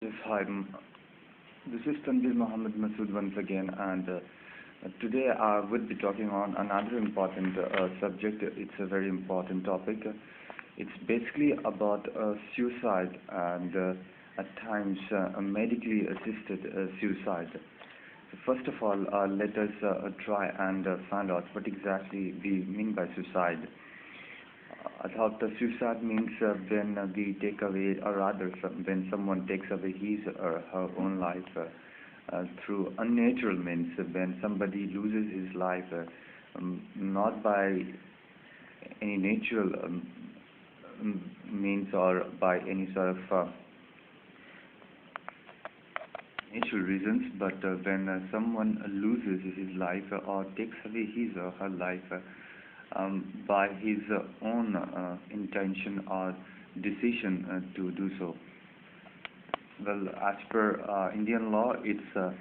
Yes, hi. This is Tanvir Mohammed Masood once again, and today I would be talking on another important subject. It's a very important topic. It's basically about suicide and at times medically assisted suicide. So first of all, let us try and find out what exactly we mean by suicide. I thought the suicide means when we take away, or rather, when someone takes away his or her own life through unnatural means, when somebody loses his life not by any natural means or by any sort of natural reasons, but when someone loses his life or takes away his or her life by his own intention or decision to do so. Well, as per Indian law, it's a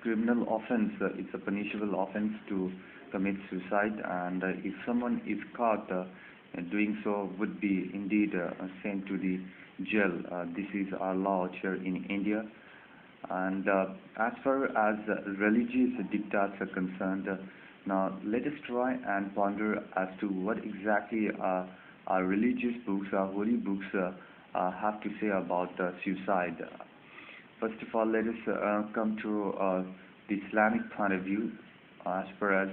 criminal offense, it's a punishable offense to commit suicide, and if someone is caught doing so, would be indeed sent to the jail. This is our law here in India. And as far as religious diktats are concerned, now let us try and ponder as to what exactly our religious books, our holy books, have to say about suicide. First of all, let us come to the Islamic point of view. As far as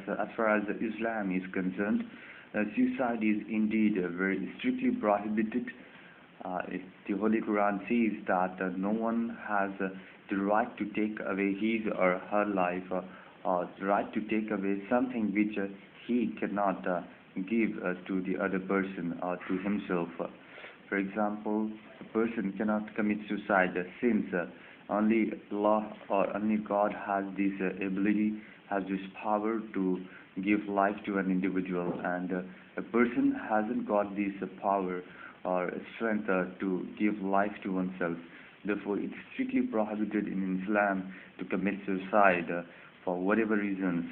Islam is concerned, suicide is indeed very strictly prohibited. The Holy Quran says that no one has the right to take away his or her life, or the right to take away something which he cannot give to the other person or to himself. For example, a person cannot commit suicide since only Allah or only God has this ability, has this power to give life to an individual, and a person hasn't got this power or strength to give life to oneself. Therefore, it's strictly prohibited in Islam to commit suicide for whatever reasons.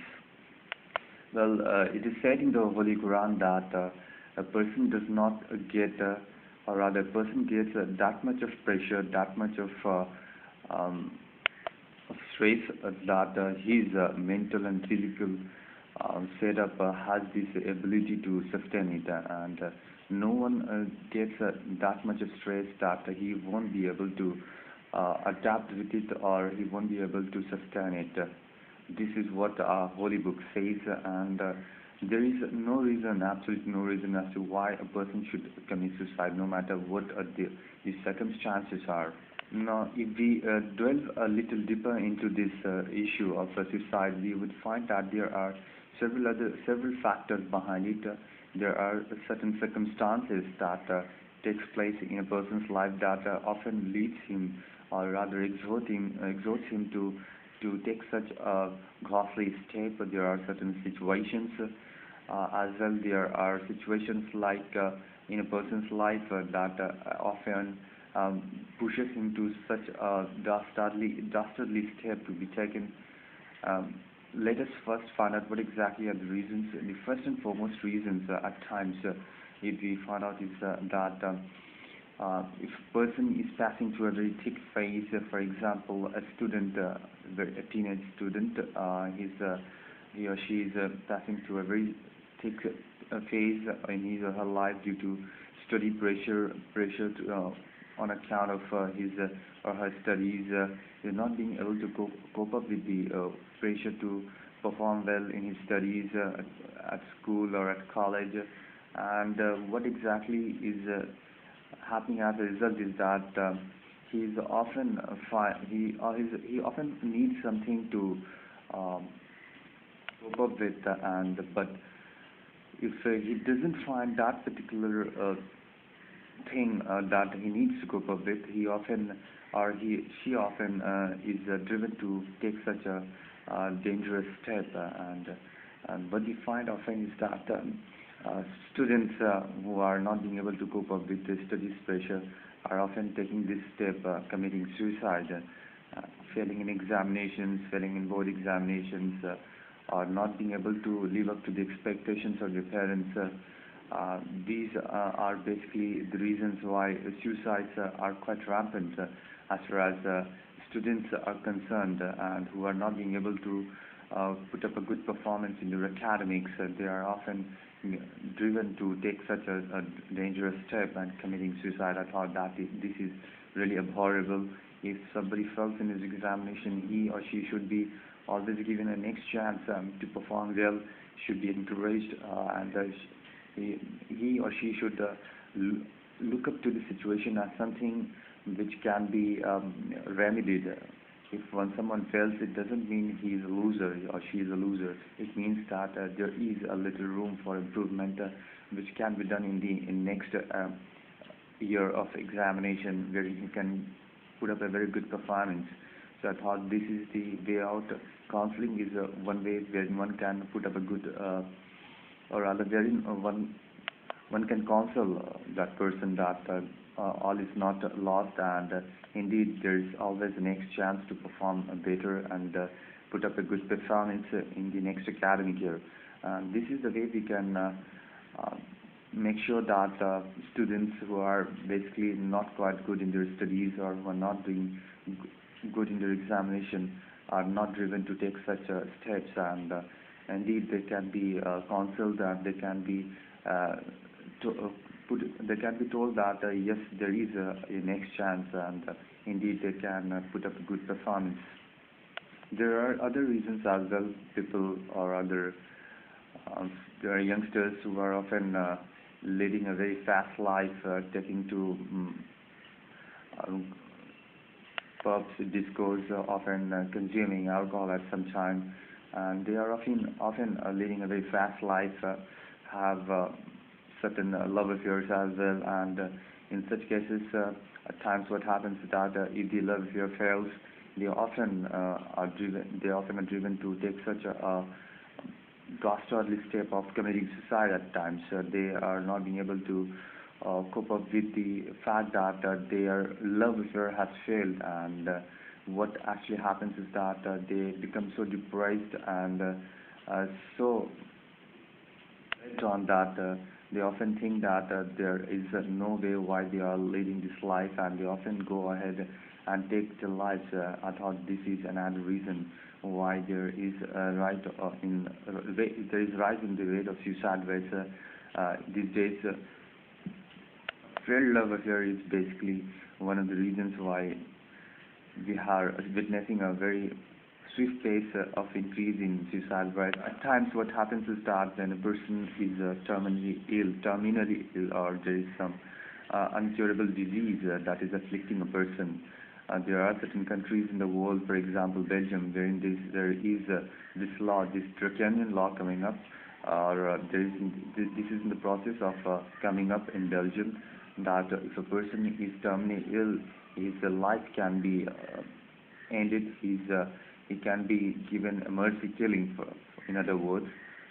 Well, it is said in the Holy Quran that a person does not get, or rather, a person gets that much of pressure, that much of stress that his mental and physical setup has this ability to sustain it, and no one gets that much of stress that he won't be able to adapt with it, or he won't be able to sustain it. This is what our holy book says, and there is no reason, absolutely no reason as to why a person should commit suicide, no matter what the circumstances are. Now, if we delve a little deeper into this issue of suicide, we would find that there are several factors behind it. There are certain circumstances that takes place in a person's life that often leads him, or rather exhorts him to take such a ghastly step. There are certain situations as well. There are situations like in a person's life that often pushes him to such a dastardly step to be taken. Let us first find out what exactly are the reasons. The first and foremost reasons at times, if we find out, is that if a person is passing through a very thick phase, for example, a student, a teenage student, he or she is passing through a very thick phase in his or her life due to study pressure on account of his or her studies, is not being able to cope up with the pressure to perform well in his studies at school or at college, and what exactly is happening as a result is that he often needs something to cope up with, and but if he doesn't find that particular thing that he needs to cope up with, he often, or she often is driven to take such a dangerous step, and what we find often is that students who are not being able to cope up with the studies pressure are often taking this step, committing suicide, failing in examinations, failing in board examinations, or not being able to live up to the expectations of their parents. These are basically the reasons why suicides are quite rampant as far as students are concerned and who are not being able to put up a good performance in their academics. They are often driven to take such a dangerous step and committing suicide. I thought that this is really abhorrible. If somebody fails in his examination, he or she should be always given a next chance to perform well, should be encouraged, and he or she should look up to the situation as something which can be remedied. If when someone fails, it doesn't mean he is a loser or she is a loser. It means that there is a little room for improvement, which can be done in the next year of examination, where you can put up a very good performance. So I thought this is the way out. Counseling is one way where one can put up a good, or rather, wherein one can counsel that person that all is not lost, and indeed there is always the next chance to perform better and put up a good performance in the next academic year. This is the way we can make sure that students who are basically not quite good in their studies or who are not doing good in their examination are not driven to take such steps, and indeed they can be counseled, and they can be they can be told that yes, there is a next chance, and indeed they can put up a good performance. There are other reasons as well. People or other there are youngsters who are often leading a very fast life, taking to pubs, discos, often consuming alcohol at some time, and they are often leading a very fast life, have certain love affairs as well, and in such cases, at times what happens is that if the love affair fails, they often are driven to take such a dastardly step of committing suicide at times. They are not being able to cope up with the fact that their love affair has failed, and what actually happens is that they become so depressed and so on that they often think that there is no way why they are leading this life, and they often go ahead and take their lives. I thought this is another reason why there is a rise in the rate of suicide rates these days. Failed love affair is basically one of the reasons why we are witnessing a very swift pace of increase in suicide rate. At times what happens is that when a person is terminally ill, or there is some incurable disease that is afflicting a person, there are certain countries in the world, for example Belgium, wherein there is this law, this draconian law coming up, or this is in the process of coming up in Belgium, that if a person is terminally ill, his life can be ended, he can be given a mercy killing, in other words.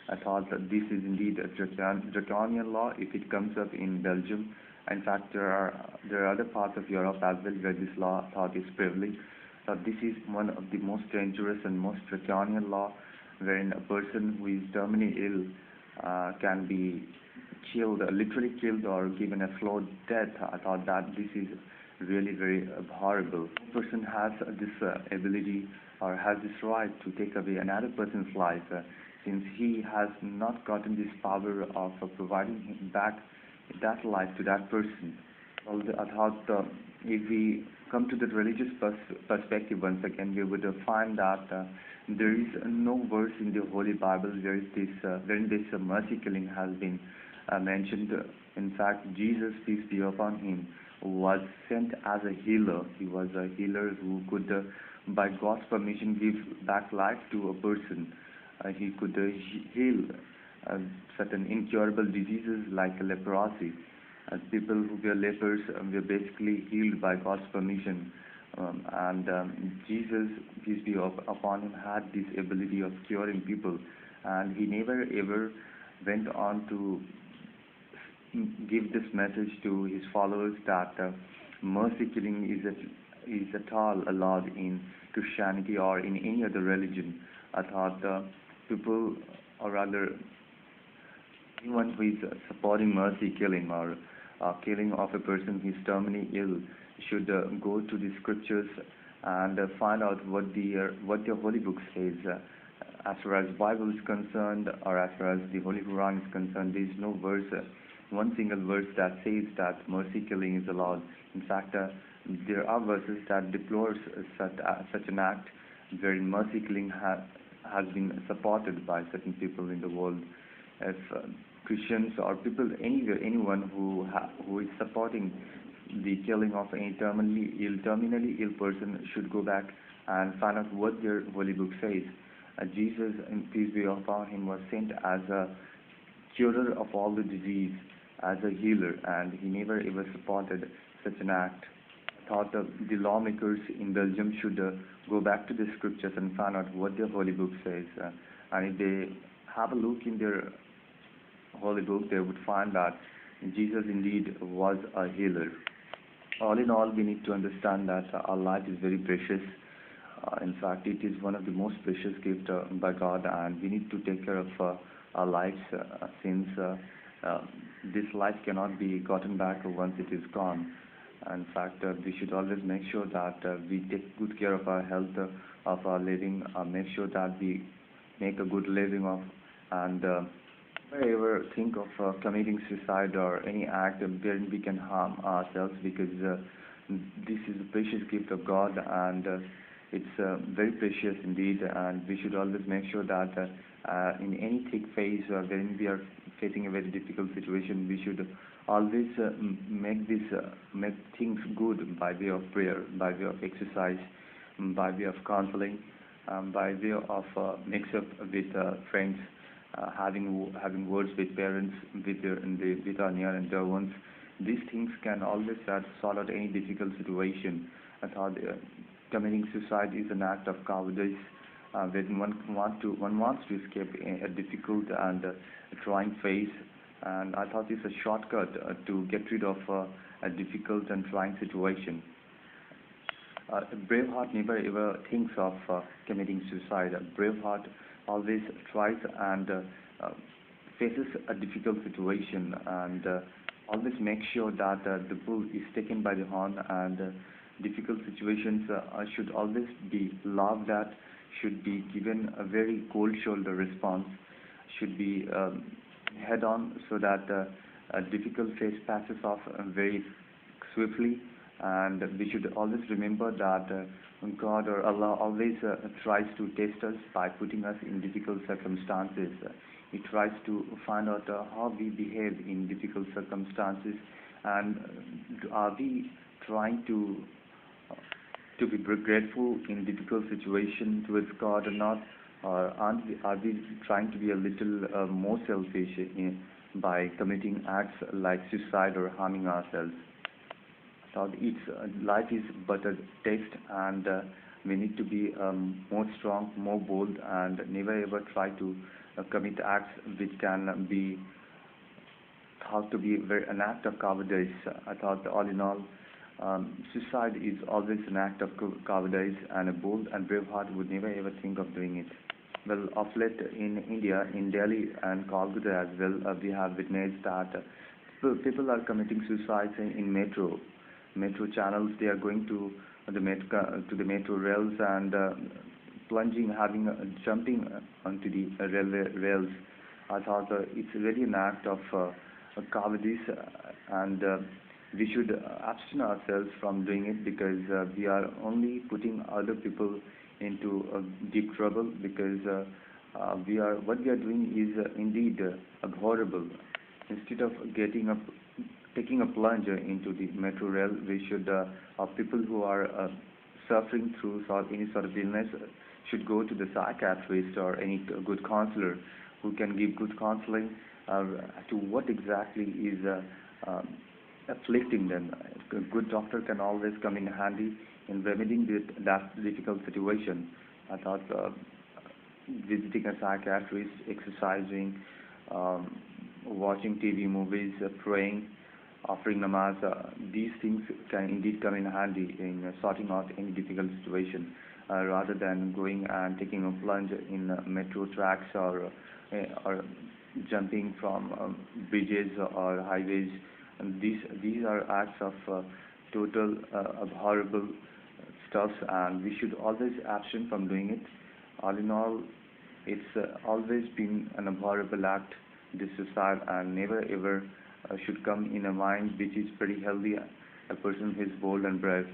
I thought that this is indeed a draconian law if it comes up in Belgium. In fact, there are other parts of Europe as well where this law thought is prevalent. So this is one of the most dangerous and most draconian law, wherein a person who is terminally ill can be killed, literally killed, or given a slow death. I thought that this is really very horrible. A person has this ability or has this right to take away another person's life, since he has not gotten this power of providing him back that life to that person. Well, I thought if we come to the religious perspective once again, we would find that there is no verse in the Holy Bible wherein this mercy killing has been mentioned. In fact, Jesus, peace be upon him, was sent as a healer. He was a healer who could, by God's permission, give back life to a person. He could heal certain incurable diseases like leprosy. People who were lepers were basically healed by God's permission. Jesus, peace be upon him, had this ability of curing people, and he never ever went on to give this message to his followers that mercy killing is at all allowed in Christianity or in any other religion. I thought people, or rather anyone who is supporting mercy killing or killing of a person who is terminally ill, should go to the scriptures and find out what the Holy Book says. As far as Bible is concerned, or as far as the Holy Quran is concerned, there is no verse, one single verse that says that mercy killing is allowed. In fact, there are verses that deplores such an act wherein mercy killing has been supported by certain people in the world. If Christians or people anywhere, anyone who is supporting the killing of any terminally ill person should go back and find out what their Holy Book says. Jesus, in peace be upon him, was sent as a curer of all the disease, as a healer, and he never ever supported such an act. I thought the lawmakers in Belgium should go back to the scriptures and find out what their Holy Book says. And if they have a look in their Holy Book, they would find that Jesus indeed was a healer. All in all, we need to understand that our life is very precious. In fact, it is one of the most precious gifts by God, and we need to take care of our lives since this life cannot be gotten back once it is gone. In fact, we should always make sure that we take good care of our health, of our living, make sure that we make a good living of, and never ever think of committing suicide or any act wherein we can harm ourselves, because this is a precious gift of God, and it's very precious indeed, and we should always make sure that in any thick phase wherein we are facing a very difficult situation, we should always make things good by way of prayer, by way of exercise, by way of counseling, by way of mix up with friends, having words with parents, with our near and dear ones. These things can always sort out any difficult situation. I thought committing suicide is an act of cowardice when one wants to escape a difficult and trying phase. And I thought it's a shortcut to get rid of a difficult and trying situation. A brave heart never ever thinks of committing suicide. A brave heart always tries and faces a difficult situation, and always makes sure that the bull is taken by the horn, and difficult situations should always be laughed at, should be given a very cold shoulder response, should be head on, so that a difficult phase passes off very swiftly. And we should always remember that God or Allah always tries to test us by putting us in difficult circumstances. He tries to find out how we behave in difficult circumstances, and are we trying to be grateful in difficult situations towards God or not, or are we trying to be a little more selfish by committing acts like suicide or harming ourselves? So life is but a test, and we need to be more strong, more bold, and never ever try to commit acts which can be thought to be an act of cowardice. I thought all in all, suicide is always an act of cowardice, and a bold and brave heart would never ever think of doing it. Well, of late in India, in Delhi and Kolkata as well, we have witnessed that people are committing suicide in metro channels. They are going to the metro rails and plunging, jumping onto the railway rails. I thought it's really an act of cowardice, and we should abstain ourselves from doing it, because we are only putting other people into deep trouble, because what we are doing is indeed horrible. Instead of taking a plunge into the metro rail, we should, people who are suffering through any sort of illness should go to the psychiatrist or any good counselor who can give good counseling to what exactly is afflicting them. A good doctor can always come in handy in remedying that difficult situation. I thought visiting a psychiatrist, exercising, watching TV movies, praying, offering namaz, these things can indeed come in handy in sorting out any difficult situation, rather than going and taking a plunge in metro tracks or jumping from bridges or highways. And these are acts of total abhorrible stuff, and we should always abstain from doing it. All in all, it's always been an abhorrible act, this suicide, and never ever should come in a mind which is pretty healthy, a person who is bold and brave.